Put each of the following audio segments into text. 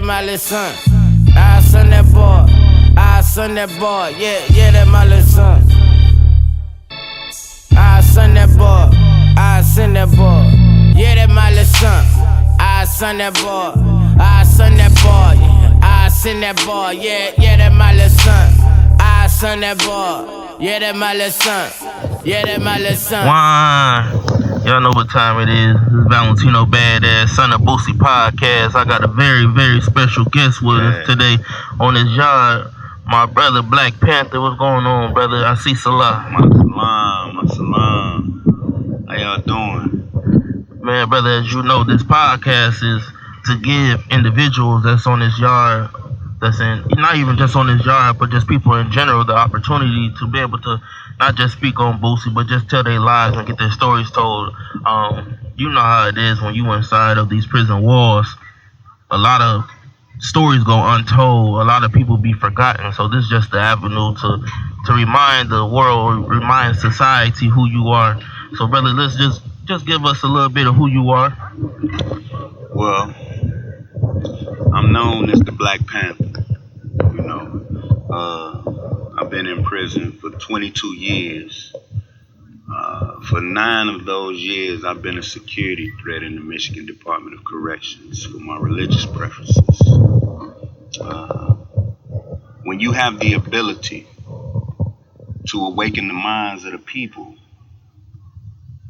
that my little son. I son that boy. I son that boy. Yeah, that my little son. I son that boy. I son that boy. Yeah, that my little son. I son that boy. I son that boy. I son that boy. Yeah, that my little son. I son that boy. Yeah, that my little son. Yeah, that my little son. Y'all know what time it is. This is Valentino Badass, Son of Boosie podcast. I got a very, very special guest with us today on his yard. My brother, BLK Panther. What's going on, brother? I see Salah. Salam. How y'all doing? Man, brother, as you know, this podcast is to give individuals that's on his yard, that's in, not even just on his yard, but just people in general, the opportunity to be able to not just speak on Boosie, but just tell their lives and get their stories told. You know how it is when you inside of these prison walls. A lot of stories go untold. A lot of people be forgotten. So this is just the avenue to remind the world, remind society who you are. So, brother, let's just give us a little bit of who you are. Well, I'm known as the BLK Panther. You know, I've been in prison for 22 years. For 9 of those years, I've been a security threat in the Michigan Department of Corrections for my religious preferences. When you have the ability to awaken the minds of the people,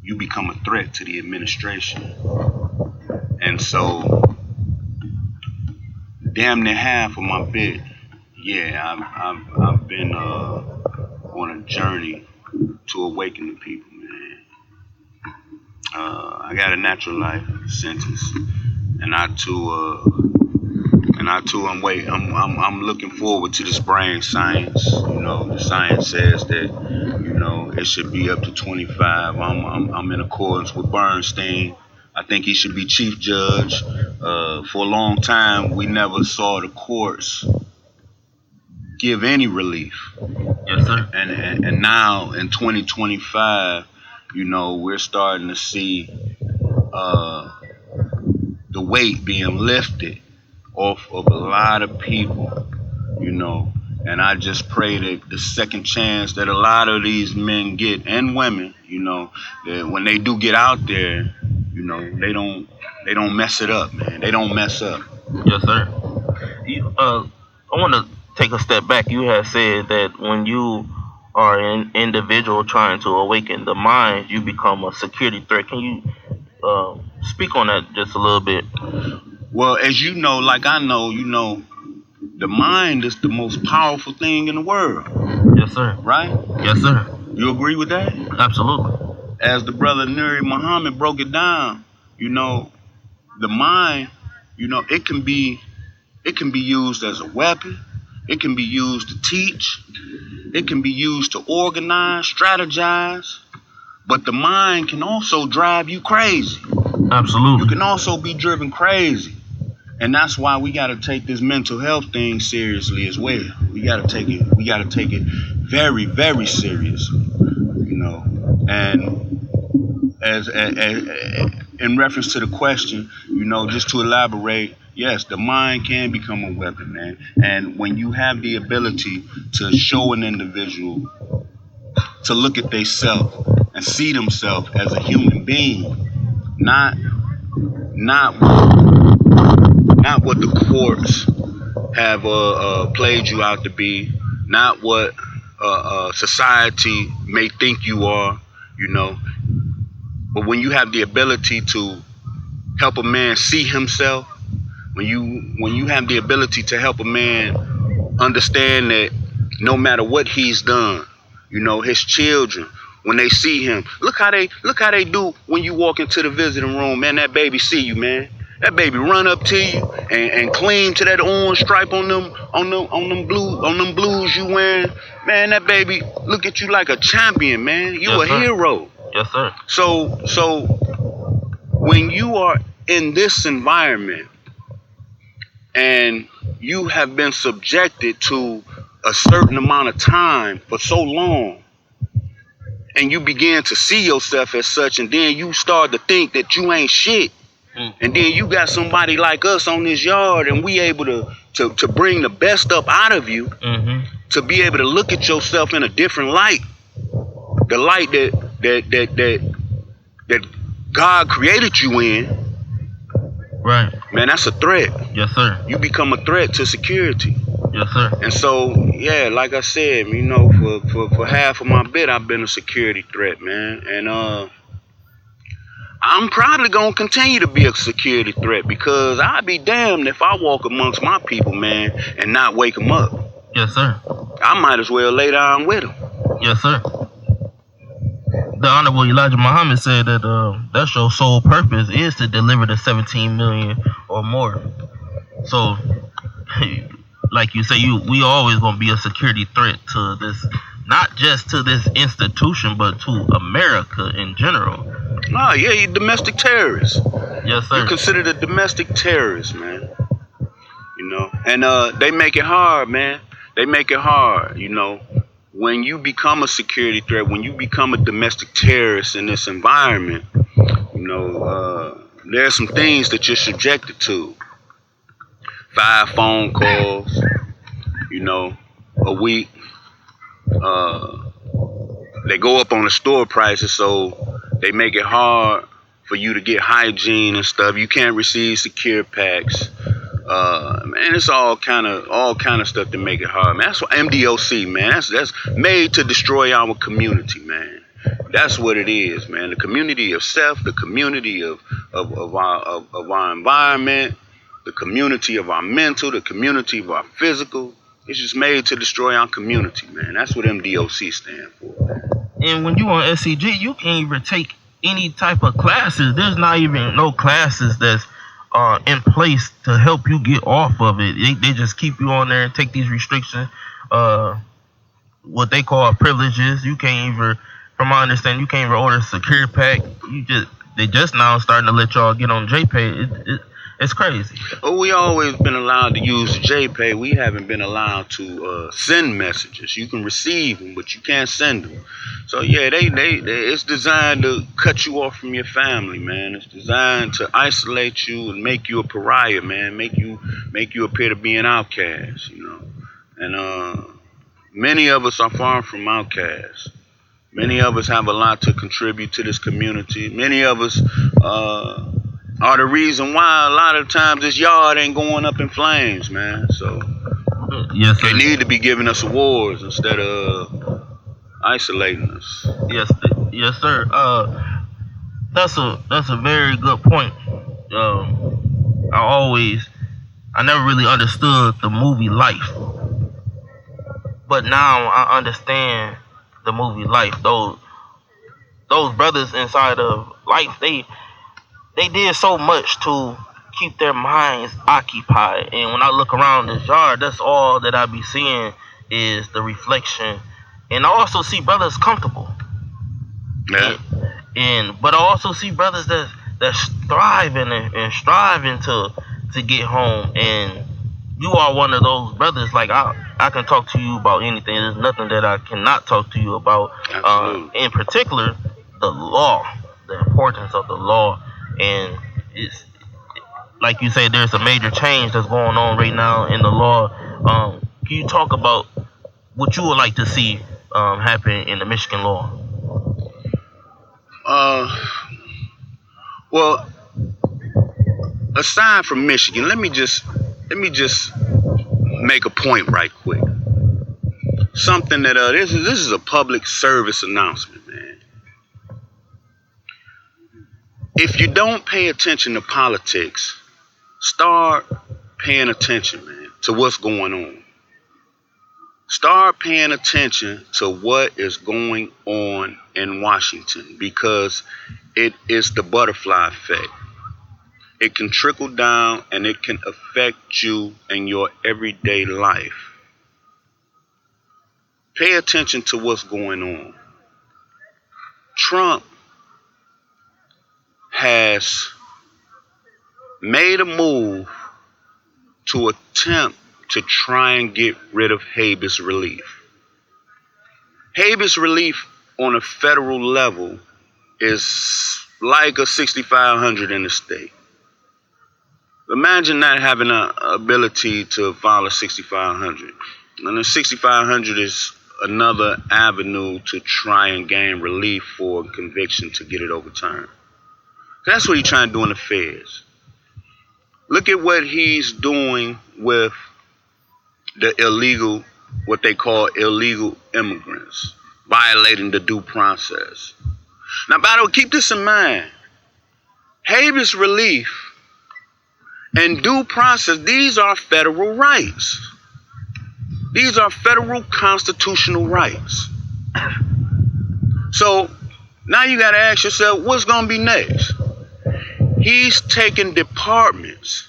you become a threat to the administration. And so, damn near half of my bit, I've been on a journey to awaken the people, man. I got a natural life sentence, and I too I'm looking forward to this brain science. You know, the science says that, you know, it should be up to 25. I'm in accordance with Bernstein. I think he should be chief judge. For a long time, we never saw the courts give any relief. Yes, sir. And now in 2025, you know, we're starting to see the weight being lifted off of a lot of people, you know. And I just pray that the second chance that a lot of these men get, and women, you know, that when they do get out there, you know, they don't mess it up, man. They don't mess up. Yes, sir. I want to take a step back. You have said that when you are an individual trying to awaken the mind, you become a security threat. Can you speak on that just a little bit? Well, as you know, like I know, you know, the mind is the most powerful thing in the world. Yes, sir. Right? Yes, sir. You agree with that? Absolutely. As the brother Nuri Muhammad broke it down, you know, the mind, you know, it can be used as a weapon. It can be used to teach. It can be used to organize, strategize. But the mind can also drive you crazy. Absolutely. You can also be driven crazy. And that's why we got to take this mental health thing seriously as well. We got to take it very, very seriously, you know. And as in reference to the question, you know, just to elaborate, yes, the mind can become a weapon, man. And when you have the ability to show an individual to look at themselves and see themselves as a human being, not what the courts have played you out to be, not what society may think you are, you know. But when you have the ability to help a man see himself, when you have the ability to help a man understand that no matter what he's done, you know, his children, when they see him, look how they do when you walk into the visiting room, man. That baby see you, man. That baby run up to you and cling to that orange stripe on them blues you wearing, man. That baby look at you like a champion, man. You a hero. Yes, sir. So when you are in this environment and you have been subjected to a certain amount of time for so long, and you begin to see yourself as such, and then you start to think that you ain't shit, And then you got somebody like us on this yard, and we able to bring the best up out of you, to be able to look at yourself in a different light, the light that God created you in. Right. Man, that's a threat. Yes, sir. You become a threat to security. Yes, sir. And so, yeah, like I said, you know, for half of my bit, I've been a security threat, man. And I'm probably gonna continue to be a security threat, because I'd be damned if I walk amongst my people, man, and not wake them up. Yes, sir. I might as well lay down with them. Yes, sir. The Honorable Elijah Muhammad said that that's your sole purpose is to deliver the 17 million or more. So, like you say, we always gonna be a security threat to this, not just to this institution, but to America in general. Oh yeah, you domestic terrorists. Yes, sir. You're considered a domestic terrorist, man. You know, and they make it hard, man. They make it hard, you know. When you become a security threat, when you become a domestic terrorist in this environment, you know, there's some things that you're subjected to. 5 phone calls, you know, a week. They go up on the store prices, so they make it hard for you to get hygiene and stuff. You can't receive secure packs. Man, it's all kind of stuff to make it hard, man. That's what MDOC, man. That's made to destroy our community, man. That's what it is, man. The community of self, the community of our environment, the community of our mental, the community of our physical. It's just made to destroy our community, man. That's what MDOC stands for, man. And when you on SCG, you can't even take any type of classes. There's not even no classes that's in place to help you get off of it. They just keep you on there and take these restrictions, what they call privileges. You can't even, from my understanding, you can't even order a secure pack. They just now starting to let y'all get on JPay. It's crazy. Oh, we always been allowed to use the JPay. We haven't been allowed to send messages. You can receive them, but you can't send them. So yeah, it's designed to cut you off from your family, man. It's designed to isolate you and make you a pariah, man. Make you appear to be an outcast, you know. And many of us are far from outcasts. Many of us have a lot to contribute to this community. Many of us are the reason why a lot of times this yard ain't going up in flames, man. So yes, sir. They need to be giving us awards instead of isolating us. Yes, sir. That's a very good point. I never really understood the movie Life, but now I understand the movie Life. Those brothers inside of Life, they did so much to keep their minds occupied. And when I look around this yard, that's all that I be seeing is the reflection. And I also see brothers comfortable. Yeah. But I also see brothers that's thriving and striving to get home. And you are one of those brothers. Like I can talk to you about anything. There's nothing that I cannot talk to you about. In particular, the law, the importance of the law. And it's like you say, there's a major change that's going on right now in the law. Can you talk about what you would like to see happen in the Michigan law? Well, aside from Michigan, let me just make a point right quick. Something that this is a public service announcement, man. If you don't pay attention to politics, start paying attention, man, to what's going on. Start paying attention to what is going on in Washington, because it is the butterfly effect. It can trickle down and it can affect you in your everyday life. Pay attention to what's going on. Trump has made a move to attempt to try and get rid of habeas relief. Habeas relief on a federal level is like a 6,500 in the state. imagine not having an ability to file a 6500. And the 6500 is another avenue to try and gain relief for conviction to get it overturned. That's what he's trying to do in the feds. Look at what he's doing with the illegal, what they call illegal immigrants, violating the due process. Now, by the way, keep this in mind. Habeas relief and due process, these are federal rights. These are federal constitutional rights. So now you got to ask yourself, what's going to be next? He's taken departments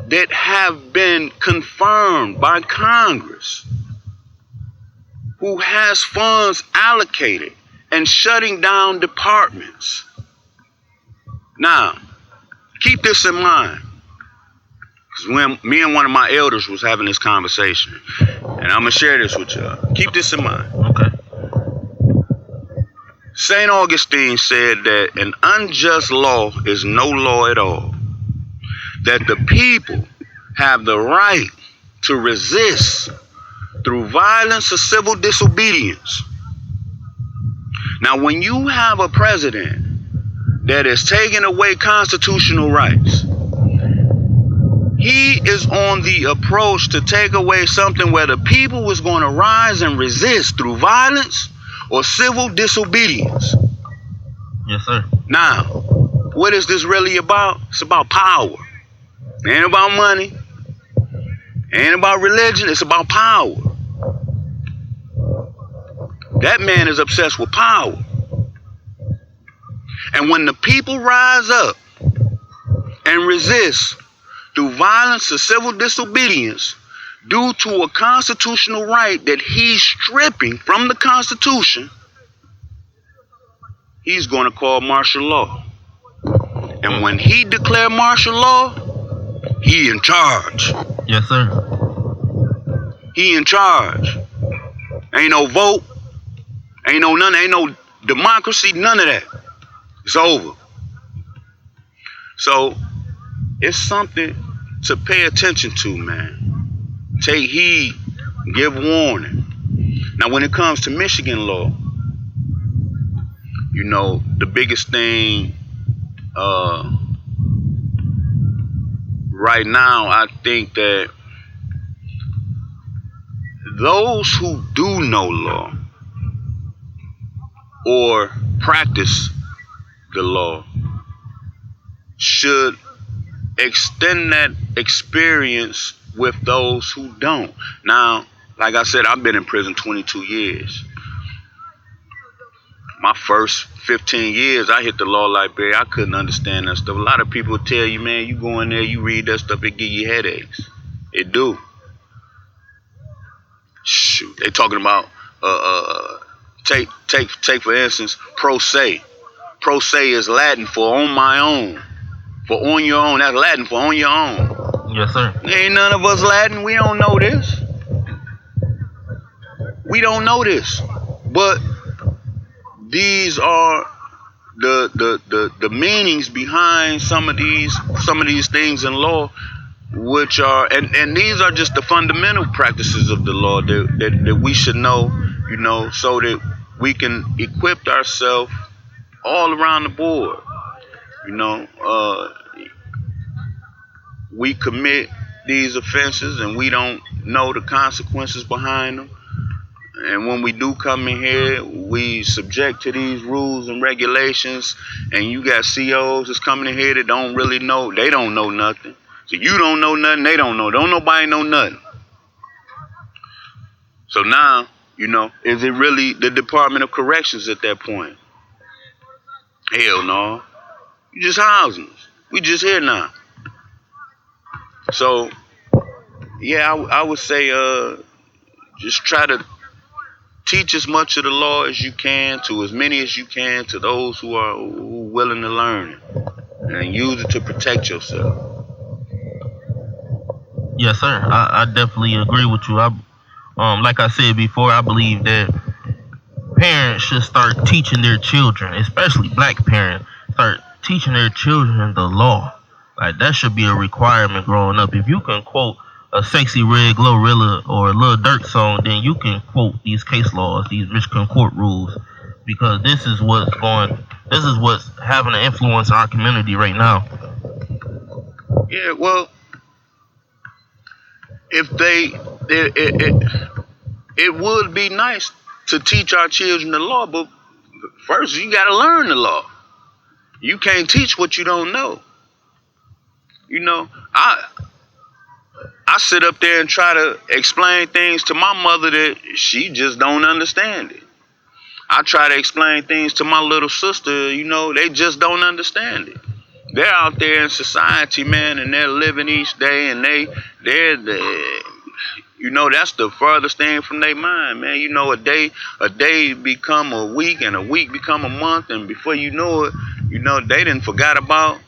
that have been confirmed by Congress, who has funds allocated, and shutting down departments. Now, keep this in mind. Because when me and one of my elders was having this conversation, and I'm going to share this with y'all. Keep this in mind. Okay. St. Augustine said that an unjust law is no law at all. That the people have the right to resist through violence or civil disobedience. Now, when you have a president that is taking away constitutional rights, he is on the approach to take away something where the people was going to rise and resist through violence or civil disobedience. Yes, sir. Now, what is this really about? It's about power. It ain't about money. It ain't about religion. It's about power. That man is obsessed with power. And when the people rise up and resist through violence or civil disobedience due to a constitutional right that he's stripping from the Constitution, he's going to call martial law. And when he declare martial law, he in charge. Yes, sir. He in charge. Ain't no vote. Ain't no none. Ain't no democracy. None of that. It's over. So it's something to pay attention to, man. Take heed. Give warning. Now, when it comes to Michigan law, you know, the biggest thing right now, I think that those who do know law or practice the law should extend that experience with those who don't. Now, like I said, I've been in prison 22 years. My first 15 years, I hit the law library. I couldn't understand that stuff. A lot of people tell you, man, you go in there, you read that stuff, it give you headaches. It do. Shoot, they talking about take for instance, pro se. Pro se is Latin for on my own. For on your own. That's Latin for on your own. Yes, sir. Ain't none of us Latin. We don't know this. We don't know this. But these are the meanings behind some of these things in law, which are and these are just the fundamental practices of the law that we should know, you know, so that we can equip ourselves all around the board. You know, we commit these offenses and we don't know the consequences behind them. And when we do come in here, we subject to these rules and regulations. And you got COs that's coming in here that don't really know. They don't know nothing. So you don't know nothing. They don't know. Don't nobody know nothing. So now, you know, is it really the Department of Corrections at that point? Hell no. You just housing us. We just here now. So, yeah, I would say just try to teach as much of the law as you can to as many as you can to those who are willing to learn it, and use it to protect yourself. Yes, sir. I definitely agree with you. Like I said before, I believe that parents should start teaching their children, especially black parents, start teaching their children the law. Like that should be a requirement growing up. If you can quote a Sexy Red Glorilla or a Lil Durk song, then you can quote these case laws, these Michigan court rules, because this is what's having an influence in our community right now. Yeah, well, if it would be nice to teach our children the law, but first you got to learn the law. You can't teach what you don't know. You know, I sit up there and try to explain things to my mother that she just don't understand it. I try to explain things to my little sister, you know, they just don't understand it. They're out there in society, man, and they're living each day, and they're you know, that's the furthest thing from their mind, man. You know, a day become a week, and a week become a month, and before you know it, you know, they done forgot about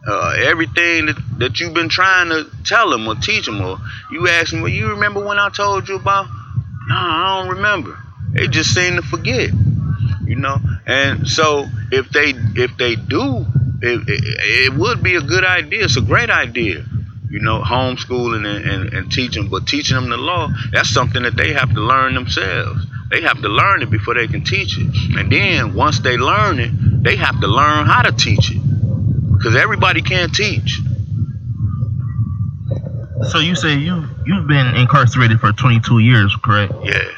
everything that you've been trying to tell them or teach them. Or you ask them, well, you remember when I told you about? No, I don't remember. They just seem to forget, you know. And so if they do, it would be a good idea. It's a great idea, you know, homeschooling and teaching. But teaching them the law, that's something that they have to learn themselves. They have to learn it before they can teach it. And then once they learn it, they have to learn how to teach it. Because everybody can't teach. So you say you've been incarcerated for 22 years, correct? Yeah.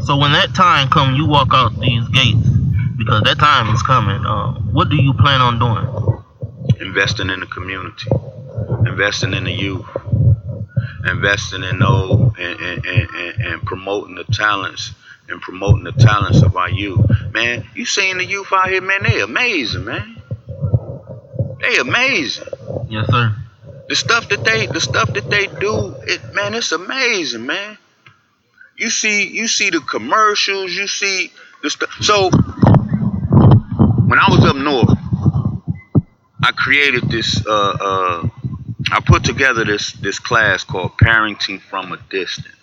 So when that time comes, you walk out these gates, because that time is coming. What do you plan on doing? Investing in the community, investing in the youth, investing in those, and promoting the talents. And promoting the talents of our youth. Man, you seen the youth out here, man, they amazing, man. They amazing. Yes, sir. The stuff that they do, man, it's amazing, man. You see the commercials, you see the stuff. So when I was up north, I created this I put together this class called Parenting from a Distance.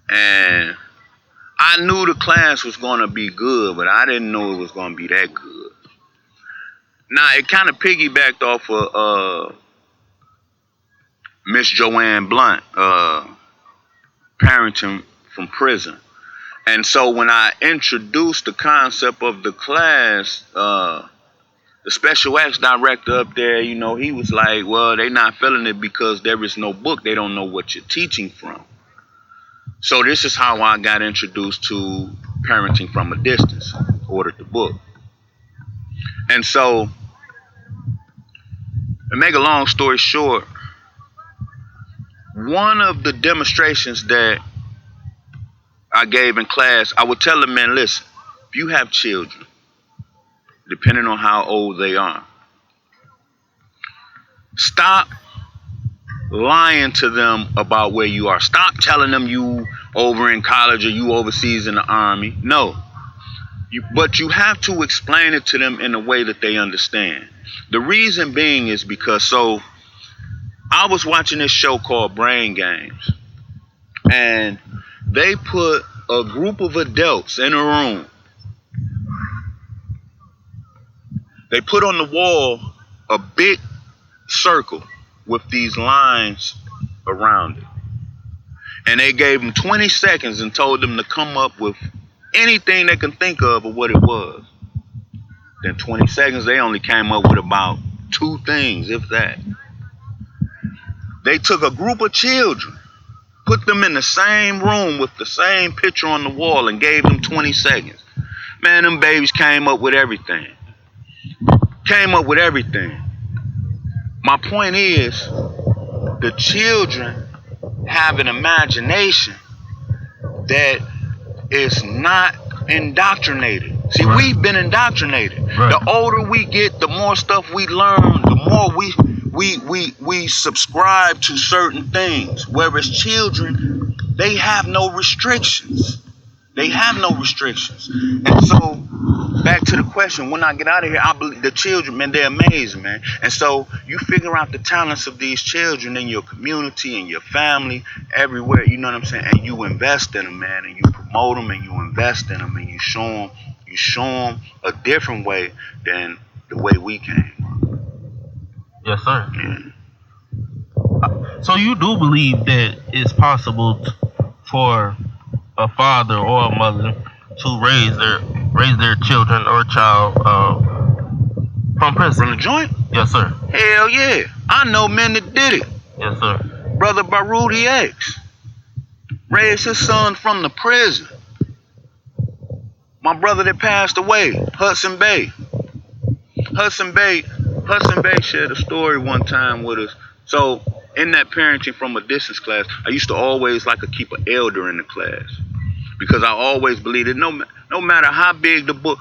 And I knew the class was going to be good, but I didn't know it was going to be that good. Now, it kind of piggybacked off of Miss Joanne Blunt, Parenting from Prison. And so when I introduced the concept of the class, the special acts director up there, you know, he was like, well, they not feeling it because there is no book. They don't know what you're teaching from. So this is how I got introduced to Parenting from a Distance. Ordered the book. And so, to make a long story short, one of the demonstrations that I gave in class, I would tell the men, listen, if you have children, depending on how old they are, stop lying to them about where you are. Stop telling them you over in college or you overseas in the army. No. But you have to explain it to them in a way that they understand. The reason being is because, so I was watching this show called Brain Games, and they put a group of adults in a room. They put on the wall a big circle with these lines around it. And they gave them 20 seconds and told them to come up with anything they can think of what it was. Then 20 seconds, they only came up with about 2 things, if that. They took a group of children, put them in the same room with the same picture on the wall, and gave them 20 seconds. Man, them babies came up with everything. My point is, the children have an imagination that is not indoctrinated. See, right. We've been indoctrinated. Right. The older we get, the more stuff we learn, the more we subscribe to certain things. Whereas children, they have no restrictions. And so, back to the question, when I get out of here, I believe the children, man, they're amazing, man. And so you figure out the talents of these children in your community, in your family, everywhere, you know what I'm saying? And you invest in them, man, and you promote them, and you invest in them, and you show them a different way than the way we came. Yes, sir. Yeah. So you do believe that it's possible for a father or a mother to raise their children or child from prison? From the joint? Yes, sir. Hell yeah. I know men that did it. Yes, sir. Brother Baruti X raised his son from the prison. My brother that passed away, Hudson Bay. Hudson Bay shared a story one time with us. So in that parenting from a distance class, I used to always like to keep an elder in the class, because I always believed that no matter how big the book,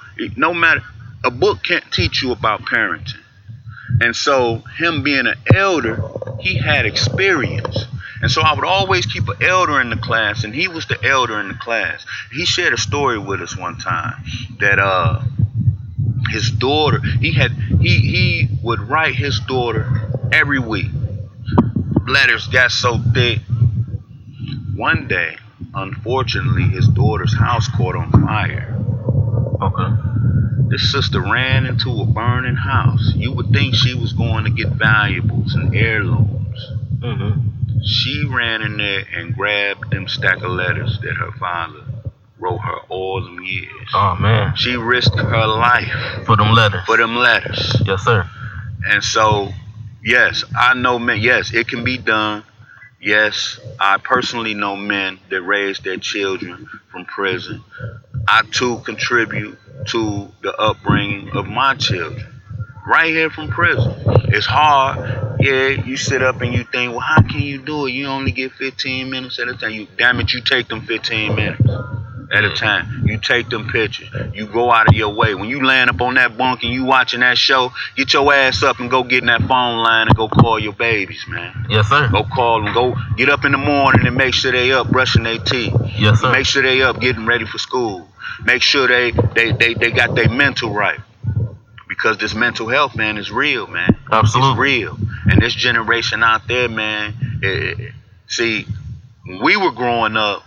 a book can't teach you about parenting. And so him being an elder, he had experience. And so I would always keep an elder in the class, and he was the elder in the class. He shared a story with us one time that his daughter, he would write his daughter every week. Letters got so thick. One day, unfortunately, his daughter's house caught on fire. Okay. This sister ran into a burning house. You would think she was going to get valuables and heirlooms. Mm-hmm. She ran in there and grabbed them stack of letters that her father wrote her all them years. Oh, man. She risked her life For them letters. Yes, sir. And so, yes, I know men. Yes, it can be done. Yes, I personally know men that raise their children from prison. I too contribute to the upbringing of my children right here from prison. It's hard. Yeah, you sit up and you think, well, how can you do it? You only get 15 minutes at a time. Damn it, you take them 15 minutes at a time. You take them pictures. You go out of your way. When you land up on that bunk and you watching that show, get your ass up and go get in that phone line and go call your babies, man. Yes, sir. Go call them. Go get up in the morning and make sure they up brushing their teeth. Yes, sir. Make sure they up getting ready for school. Make sure they got their mental right. Because this mental health, man, is real, man. Absolutely. It's real. And this generation out there, man, see, when we were growing up,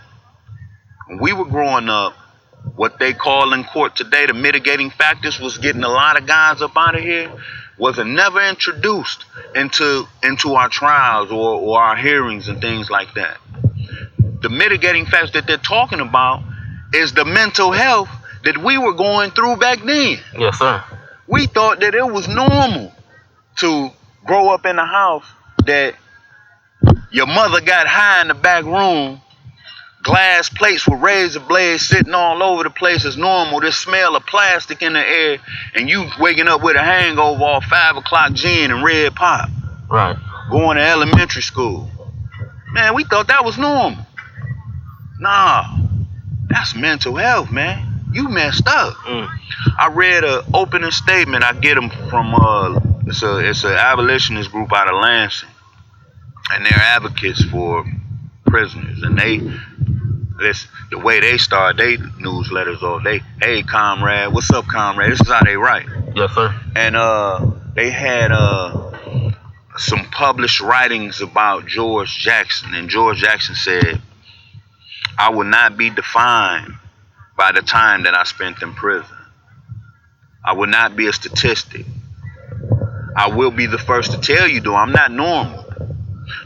what they call in court today the mitigating factors was getting a lot of guys up out of here, was never introduced into our trials or our hearings and things like that. The mitigating factors that they're talking about is the mental health that we were going through back then. Yes, sir. We thought that it was normal to grow up in a house that your mother got high in the back room, glass plates with razor blades sitting all over the place is normal. This smell of plastic in the air, and you waking up with a hangover off 5 o'clock gin and red pop. Right. Going to elementary school. Man, we thought that was normal. Nah, that's mental health, man. You messed up. I read an opening statement. I get them from it's an abolitionist group out of Lansing, and they're advocates for prisoners. And the way they start their newsletters off, hey comrade, what's up, comrade? This is how they write. Yes, sir. And they had some published writings about George Jackson, and George Jackson said, "I will not be defined by the time that I spent in prison. I will not be a statistic. I will be the first to tell you, though, I'm not normal.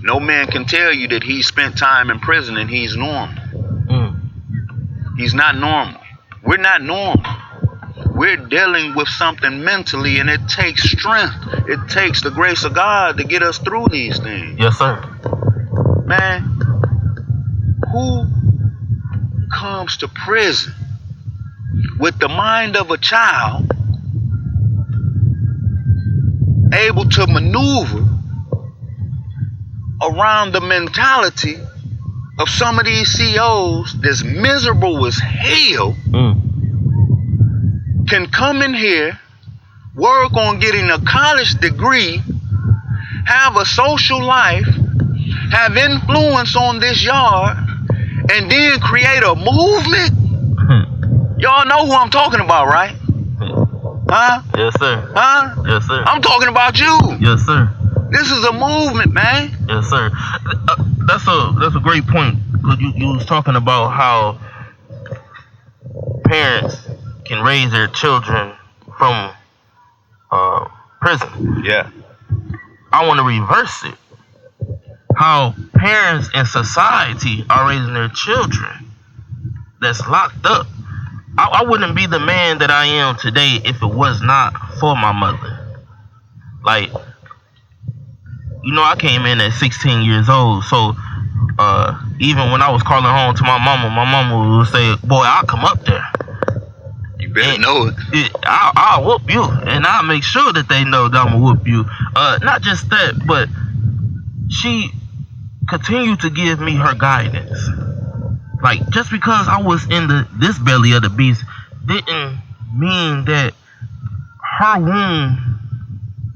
No man can tell you that he spent time in prison and he's normal. He's not normal. We're not normal. We're dealing with something mentally, and it takes strength. It takes the grace of God to get us through these things." Yes, sir. Man, who comes to prison with the mind of a child, able to maneuver around the mentality of some of these COs that's miserable as hell, can come in here, work on getting a college degree, have a social life, have influence on this yard, and then create a movement? Y'all know who I'm talking about, right? Huh? Yes, sir. Huh? Yes, sir. I'm talking about you. Yes, sir. This is a movement, man. Yes, sir. That's a great point. You was talking about how parents can raise their children from prison. Yeah. I want to reverse it. How parents in society are raising their children that's locked up. I wouldn't be the man that I am today if it was not for my mother. Like, I came in at 16 years old, so even when I was calling home to my mama would say, "Boy, I'll come up there. You better know it. I'll whoop you, and I'll make sure that they know that I'm gonna whoop you." Not just that, but she continued to give me her guidance. Like, just because I was in this belly of the beast didn't mean that her womb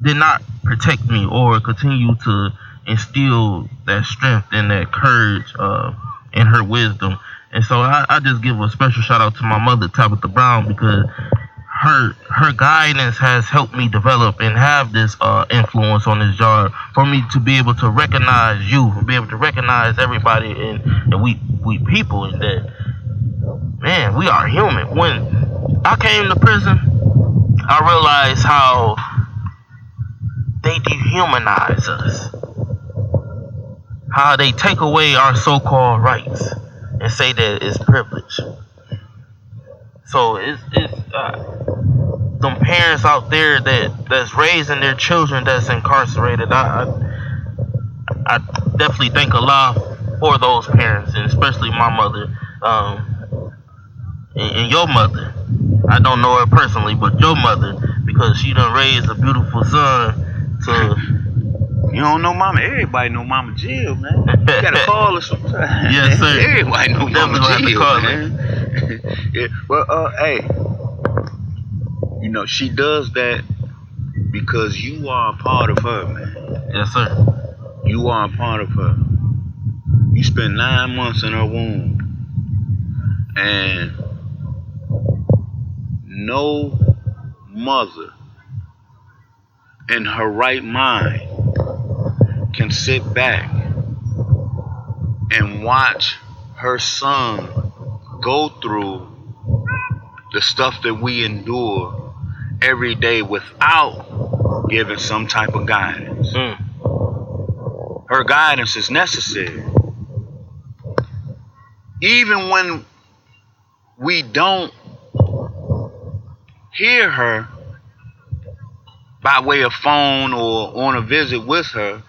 did not protect me or continue to instill that strength and that courage and her wisdom. And so I just give a special shout out to my mother, Tabitha Brown, because her guidance has helped me develop and have this influence on this yard for me to be able to recognize you, be able to recognize everybody, and we people, and that, man, we are human. When I came to prison, I realized how they dehumanize us, how they take away our so-called rights and say that it's privilege. So it's them parents out there that's raising their children that's incarcerated. I definitely thank Allah for those parents, and especially my mother, and your mother. I don't know her personally, but your mother, because she done raised a beautiful son to. You don't know Mama. Everybody know Mama Jill, man. You gotta call her sometime. Yes, sir. Everybody know Mama Jill, man. Yeah. Well, hey, she does that because you are a part of her, man. Yes, sir. You are a part of her. You spent 9 months in her womb, and no mother in her right mind can sit back and watch her son go through the stuff that we endure every day without giving some type of guidance. Her guidance is necessary. Even when we don't hear her by way of phone or on a visit with her,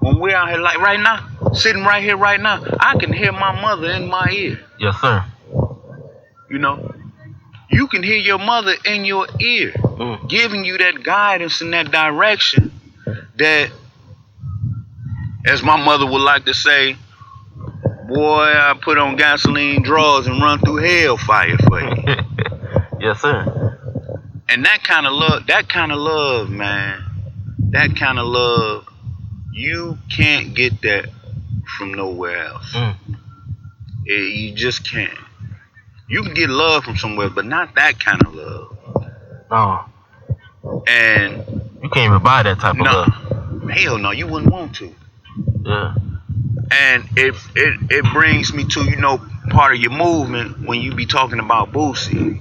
when we're out here, like right now, sitting right here right now, I can hear my mother in my ear. Yes, sir. You can hear your mother in your ear, giving you that guidance and that direction that, as my mother would like to say, boy, I put on gasoline drawers and run through hellfire for you. Yes, sir. And that kind of love, man, that kind of love, you can't get that from nowhere else. You just can't. You can get love from somewhere, but not that kind of love. No. And you can't even buy that type of love. Hell no, you wouldn't want to. Yeah. And it brings me to, part of your movement when you be talking about Boosie,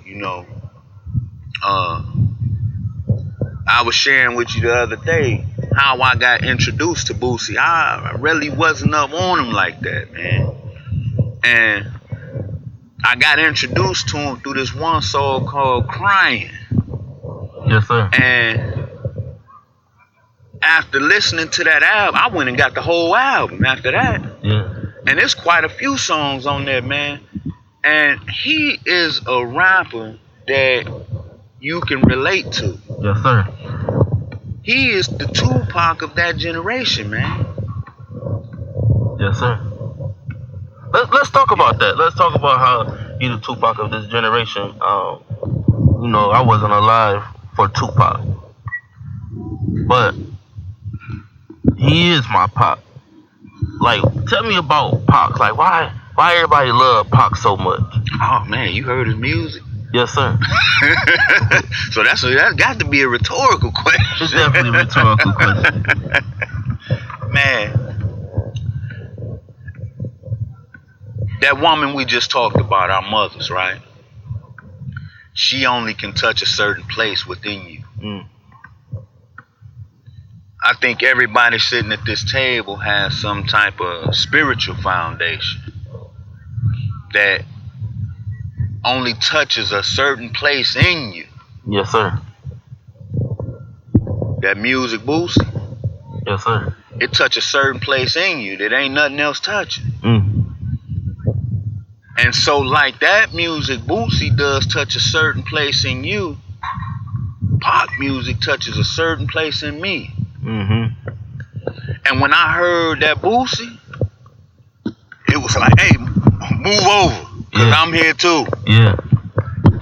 I was sharing with you the other day how I got introduced to Boosie. I really wasn't up on him like that, man. And I got introduced to him through this one song called Crying. Yes, sir. And after listening to that album, I went and got the whole album after that. Yeah. And there's quite a few songs on there, man. And he is a rapper that you can relate to. Yes, sir. He is the Tupac of that generation, man. Yes, sir. Let's talk about that. Let's talk about how he's the Tupac of this generation. I wasn't alive for Tupac, but he is my Pac. Like, tell me about Pac. Like, why everybody love Pac so much? Oh man, you heard his music? Yes, sir. So that's got to be a rhetorical question. It's definitely a rhetorical question. Man, that woman we just talked about, our mothers, right? She only can touch a certain place within you. I think everybody sitting at this table has some type of spiritual foundation that only touches a certain place in you. Yes, sir. That music boost, Yes, sir. it touches a certain place in you that ain't nothing else touching. And so like that music Boosie does touch a certain place in you, pop music touches a certain place in me. And when I heard that Boosie, it was like, hey, move over, because I'm here too. Yeah.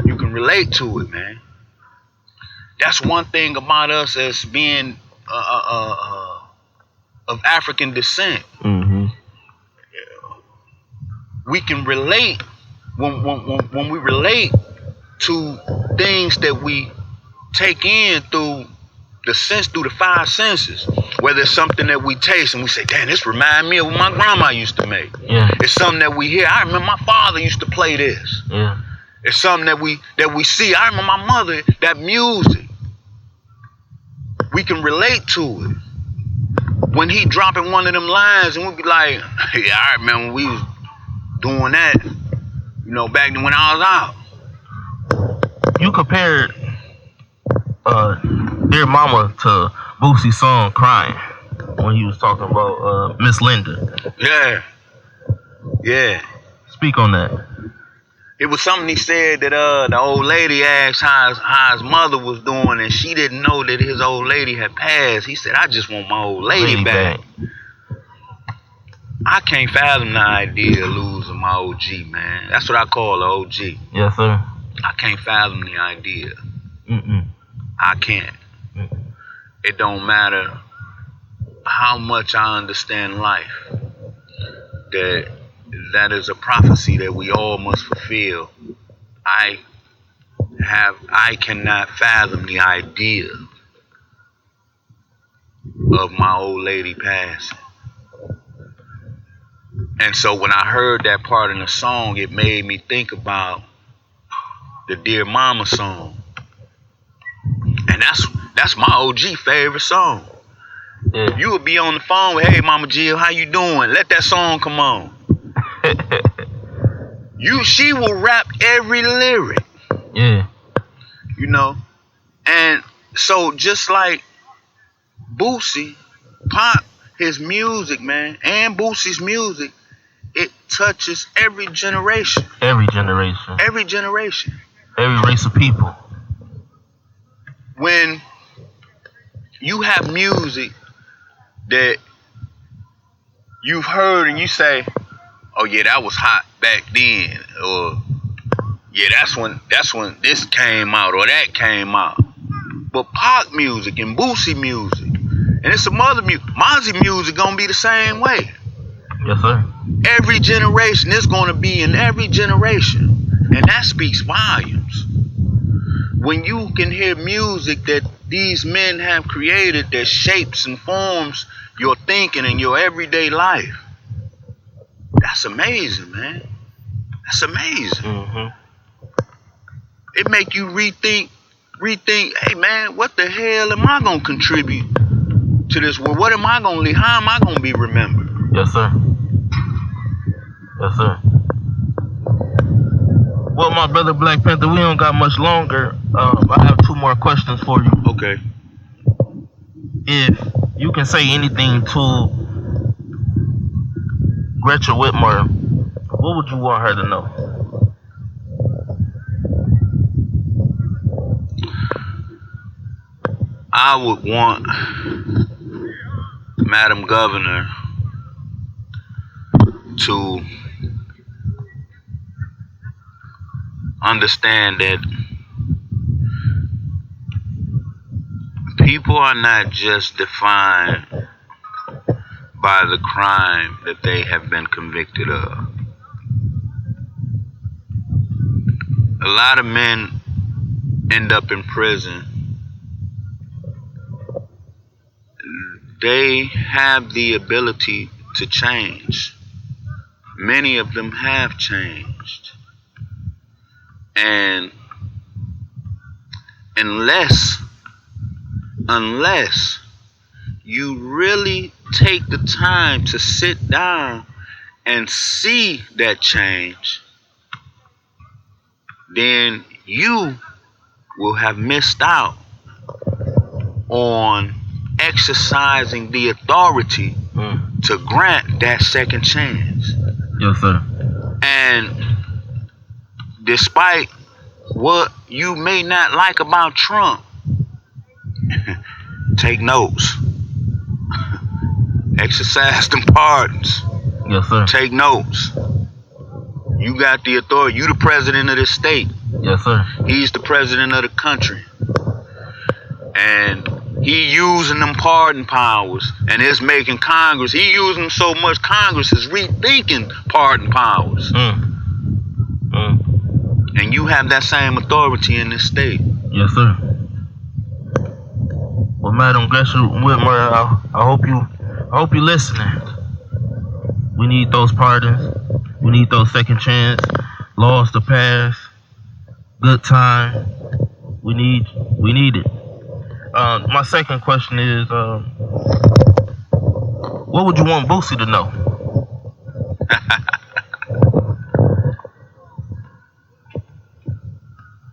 You can relate to it, man. That's one thing about us as being of African descent. We can relate when we relate to things that we take in through the five senses. Whether it's something that we taste and we say, damn, this remind me of what my grandma used to make. Yeah. It's something that we hear. I remember my father used to play this. Yeah. It's something that we see. I remember my mother, that music. We can relate to it. When he dropping one of them lines and we be like, yeah, I remember when we was doing that, back then when I was out. You compared Dear Mama to Boosie's song Crying when he was talking about Miss Linda. Yeah. Yeah. Speak on that. It was something he said that the old lady asked how his mother was doing, and she didn't know that his old lady had passed. He said, I just want my old lady back. I can't fathom the idea of losing my OG, man. That's what I call an OG. Yes, sir. I can't fathom the idea. I can't. It don't matter how much I understand life. That is a prophecy that we all must fulfill. I cannot fathom the idea of my old lady passing. And so when I heard that part in the song, it made me think about the Dear Mama song. And that's my OG favorite song. Yeah. You would be on the phone with, hey, Mama Jill, how you doing? Let that song come on. She will rap every lyric. Yeah. And so just like Boosie, Pop, his music, man, and Boosie's music, it touches every generation. Every generation. Every generation. Every race of people. When you have music that you've heard and you say, oh yeah, that was hot back then, or yeah, that's when this came out or that came out. But Pac music and Boosie music, and it's some other music, Mozzie music gonna be the same way. Yes, sir. Every generation, it's gonna be in every generation, and that speaks volumes. When you can hear music that these men have created that shapes and forms your thinking and your everyday life, that's amazing, man. That's amazing. It make you rethink, hey man, what the hell am I gonna contribute to this world? What am I gonna leave? How am I gonna be remembered? Yes, sir. Yes, sir. Well, my brother Black Panther, we don't got much longer. I have two more questions for you. Okay. If you can say anything to Gretchen Whitmer, what would you want her to know? I would want Madam Governor to understand that people are not just defined by the crime that they have been convicted of. A lot of men end up in prison. They have the ability to change. Many of them have changed. And unless you really take the time to sit down and see that change, then you will have missed out on exercising the authority to grant that second chance. Yes, sir. And despite what you may not like about Trump, take notes. Exercise them pardons. Yes, sir. Take notes. You got the authority. You the president of this state. Yes, sir. He's the president of the country. And he using them pardon powers, and it's making Congress, he using them so much, Congress is rethinking pardon powers. And you have that same authority in this state. Yes, sir. Well, Madam Gresham Whitmer, I hope you listening. We need those pardons. We need those second chance laws to pass. Good time. We need it. My second question is, what would you want Boosie to know?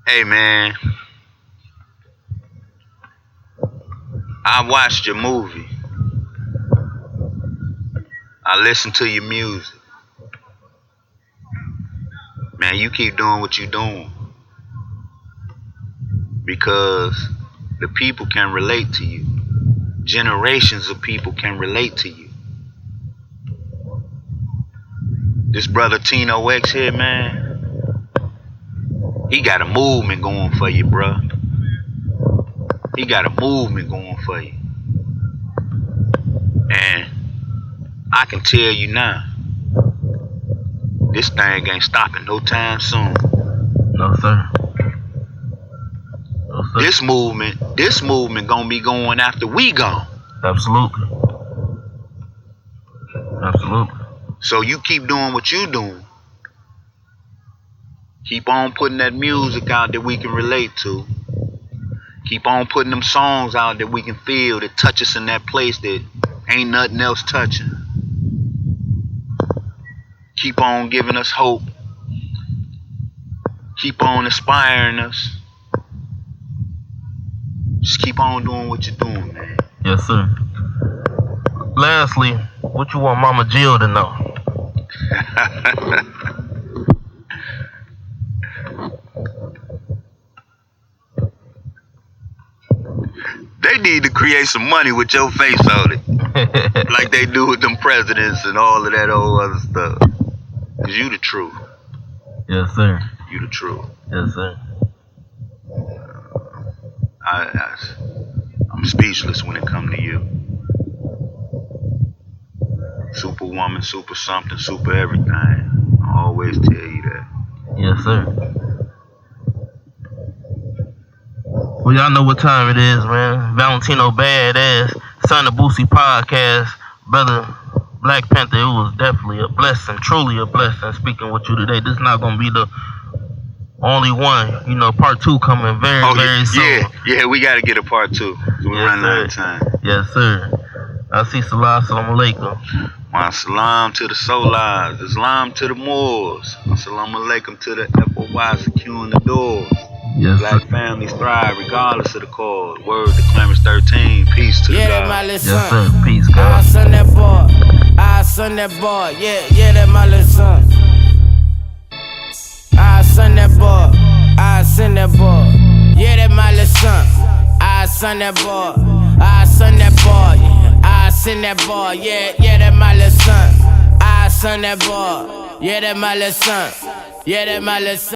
Hey, man. I watched your movie. I listened to your music. Man, you keep doing what you're doing. Because the people can relate to you. Generations of people can relate to you. This brother Tino X here, man, he got a movement going for you, bruh. He got a movement going for you. And I can tell you now, this thing ain't stopping no time soon. No, sir. No, sir. This movement gonna be going after we gone. Absolutely. Absolutely. So you keep doing what you doing. Keep on putting that music out that we can relate to. Keep on putting them songs out that we can feel, that touch us in that place that ain't nothing else touching. Keep on giving us hope. Keep on inspiring us. Just keep on doing what you're doing, man. Yes, sir. Lastly, what you want Mama Jill to know? They need to create some money with your face on it. Like they do with them presidents and all of that old other stuff. Cause you the truth. Yes, sir. You the truth. Yes, sir. I'm speechless when it comes to you. Superwoman, super something, super everything. I always tell you that. Yes, sir. Well, y'all know what time it is, man. Valentino Badass, Son of Boosie podcast. Brother Black Panther, it was definitely a blessing, truly a blessing speaking with you today. This is not going to be the only one. You know, part 2 coming very soon. Yeah, we got to get a part 2. We're running out of time. Yes, sir. I see Salam alaikum. Wa salam to the Solars, Islam to the Moors, Assalamu alaikum to the FOY securing the doors. Yes, Black sir. families thrive regardless of the cause. Word to Clemens 13. Peace to the God. Yes, sir. Peace, God. I son that boy. I son that boy. Yeah, that my little son. I son that boy. I son that boy. Yeah, that my little son. I son that boy. I son that boy. I son that boy. Yeah, that my little son. I son that boy. Yeah, that my little son. Yeah, that my little son.